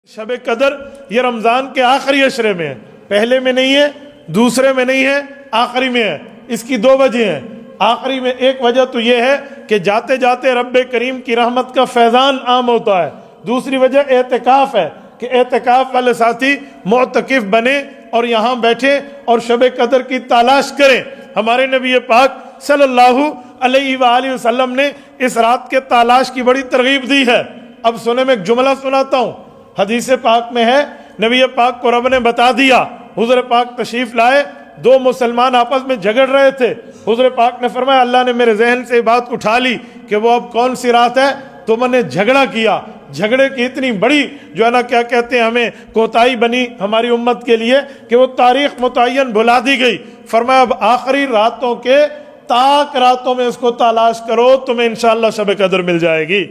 شب قدر یہ رمضان کے آخری عشرے میں ہے، پہلے میں نہیں ہے، دوسرے میں نہیں ہے، آخری میں ہے۔ اس کی دو وجہ ہیں۔ آخری میں ایک وجہ تو یہ ہے کہ جاتے جاتے رب کریم کی رحمت کا فیضان عام ہوتا ہے۔ دوسری وجہ اعتکاف ہے کہ اعتکاف والے ساتھی معتکف بنے اور یہاں بیٹھے اور شب قدر کی تلاش کریں۔ ہمارے نبی پاک صلی اللہ علیہ وآلہ وسلم نے اس رات کے تلاش کی بڑی ترغیب دی ہے۔ اب سنیں، میں ایک جملہ سناتا ہوں، حدیث پاک میں ہے، نبی پاک کو رب نے بتا دیا۔ حضور پاک تشریف لائے، دو مسلمان آپس میں جھگڑ رہے تھے۔ حضور پاک نے فرمایا اللہ نے میرے ذہن سے بات اٹھا لی کہ وہ اب کون سی رات ہے؟ تو میں نے جھگڑا کیا، جھگڑے کی اتنی بڑی جو ہے نا کیا کہتے ہیں ہمیں کوتاہی بنی ہماری امت کے لیے کہ وہ تاریخ متعین بھلا دی گئی۔ فرمایا اب آخری راتوں کے تاک راتوں میں اس کو تلاش کرو، تمہیں انشاءاللہ شب قدر مل جائے گی۔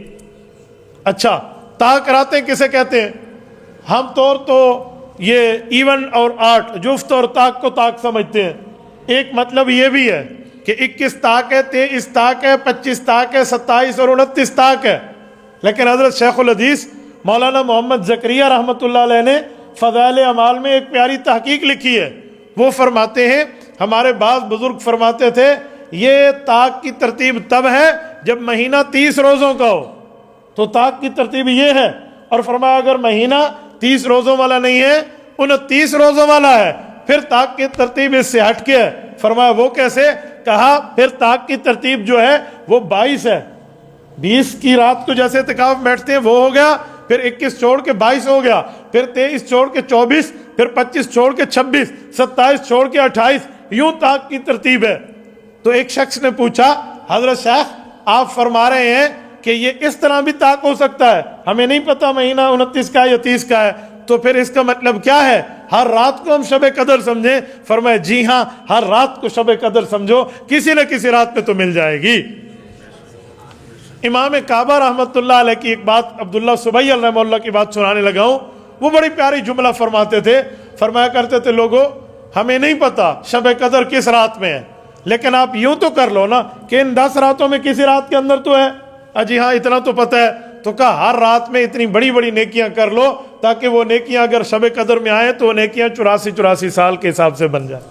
اچھا، تاک راتیں کسے کہتے ہیں؟ ہم طور تو یہ ایون اور آٹھ، جفت اور تاک کو تاک سمجھتے ہیں۔ ایک مطلب یہ بھی ہے کہ 21 تاک ہے، 23 تاک ہے، 25 تاک ہے، 27 اور 29 تاک ہے۔ لیکن حضرت شیخ الحدیث مولانا محمد زکریہ رحمۃ اللہ علیہ نے فضائل اعمال میں ایک پیاری تحقیق لکھی ہے۔ وہ فرماتے ہیں، ہمارے بعض بزرگ فرماتے تھے یہ تاک کی ترتیب تب ہے جب مہینہ 30 روزوں کا ہو، تو تاک کی ترتیب یہ ہے۔ اور فرمایا اگر مہینہ 30 روزوں والا نہیں ہے، 29 روزوں والا ہے، پھر تاک کی ترتیب اس سے ہٹ کے ہے۔ فرمایا وہ کیسے؟ کہا پھر تاک کی ترتیب جو ہے وہ 22 ہے۔ 20 کی رات کو جیسے اعتکاف بیٹھتے ہیں وہ ہو گیا، پھر 21 چھوڑ کے 22 ہو گیا، پھر 23 چھوڑ کے 24، پھر 25 چھوڑ کے 26، 27 چھوڑ کے 28، یوں تاک کی ترتیب ہے۔ تو ایک شخص نے پوچھا حضرت شیخ آپ فرما رہے ہیں کہ یہ اس طرح بھی تاک ہو سکتا ہے، ہمیں نہیں پتا مہینہ 29 کا ہے یا 30 کا ہے، تو پھر اس کا مطلب کیا ہے؟ ہر رات کو ہم شب قدر سمجھیں؟ فرمایا جی ہاں، ہر رات کو شب قدر سمجھو، کسی نہ کسی رات میں تو مل جائے گی۔ امام کعبہ رحمۃ اللہ علیہ کی ایک بات، عبداللہ سبیل رحمہ اللہ کی بات سنانے لگا ہوں۔ وہ بڑی پیاری جملہ فرماتے تھے، فرمایا کرتے تھے لوگوں ہمیں نہیں پتا شب قدر کس رات میں ہے، لیکن آپ یوں تو کر لو نا کہ ان 10 راتوں میں کسی رات کے اندر تو ہے۔ جی ہاں اتنا تو پتہ ہے، تو کہا ہر رات میں اتنی بڑی بڑی نیکیاں کر لو تاکہ وہ نیکیاں اگر شب قدر میں آئیں تو وہ نیکیاں 84 سال کے حساب سے بن جائیں۔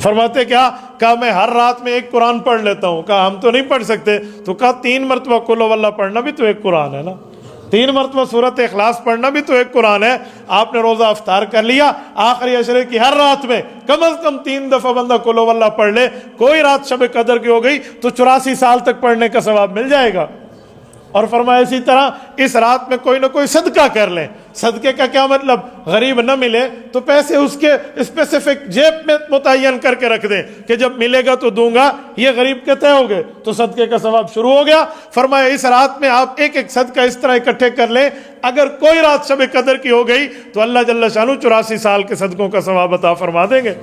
فرماتے کیا؟ کہا میں ہر رات میں ایک قرآن پڑھ لیتا ہوں۔ کہا ہم تو نہیں پڑھ سکتے، تو کہا 3 مرتبہ قل ہو اللہ پڑھنا بھی تو ایک قرآن ہے نا، 3 مرتبہ سورۃ اخلاص پڑھنا بھی تو ایک قرآن ہے۔ آپ نے روزہ افطار کر لیا، آخری عشرے کی ہر رات میں کم از کم 3 دفعہ بندہ قل ہو اللہ پڑھ لے، کوئی رات شب قدر کی ہو گئی تو 84 سال تک پڑھنے کا ثواب مل جائے گا۔ اور فرمایا اسی طرح اس رات میں کوئی نہ کوئی صدقہ کر لیں۔ صدقے کا کیا مطلب؟ غریب نہ ملے تو پیسے اس کے اسپیسیفک جیب میں متعین کر کے رکھ دیں کہ جب ملے گا تو دوں گا، یہ غریب کے طے ہو گئے تو صدقے کا ثواب شروع ہو گیا۔ فرمایا اس رات میں آپ ایک ایک صدقہ اس طرح اکٹھے کر لیں، اگر کوئی رات شب قدر کی ہو گئی تو اللہ جل شانہ 84 سال کے صدقوں کا ثواب عطا فرما دیں گے۔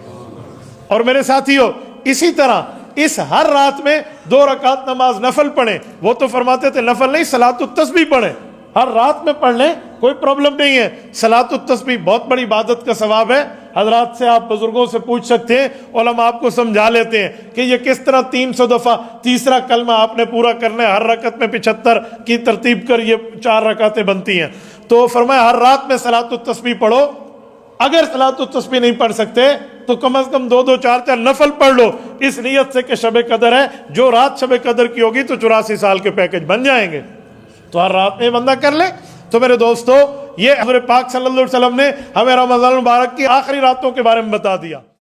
اور میرے ساتھیو اسی طرح اس ہر رات میں 2 رکعت نماز نفل پڑھیں۔ وہ تو فرماتے تھے نفل نہیں، صلاۃ التسبیح پڑھیں، ہر رات میں پڑھ لیں، کوئی پرابلم نہیں ہے۔ صلاۃ التسبیح بہت بڑی عبادت کا ثواب ہے۔ حضرات سے آپ بزرگوں سے پوچھ سکتے ہیں، علماء آپ کو سمجھا لیتے ہیں کہ یہ کس طرح 300 دفعہ تیسرا کلمہ آپ نے پورا کرنا ہے، ہر رکعت میں 75 کی ترتیب کر یہ 4 رکعتیں بنتی ہیں۔ تو فرمایا ہر رات میں صلاۃ التسبیح پڑھو۔ اگر صلاۃ التسبیح نہیں پڑھ سکتے تو کم از کم 2 4 نفل پڑھ لو، اس نیت سے کہ شب قدر ہے، جو رات شب قدر کی ہوگی تو 84 سال کے پیکج بن جائیں گے، تو ہر رات میں بندہ کر لے۔ تو میرے دوستو یہ حضور پاک صلی اللہ علیہ وسلم نے ہمیں رمضان المبارک کی آخری راتوں کے بارے میں بتا دیا۔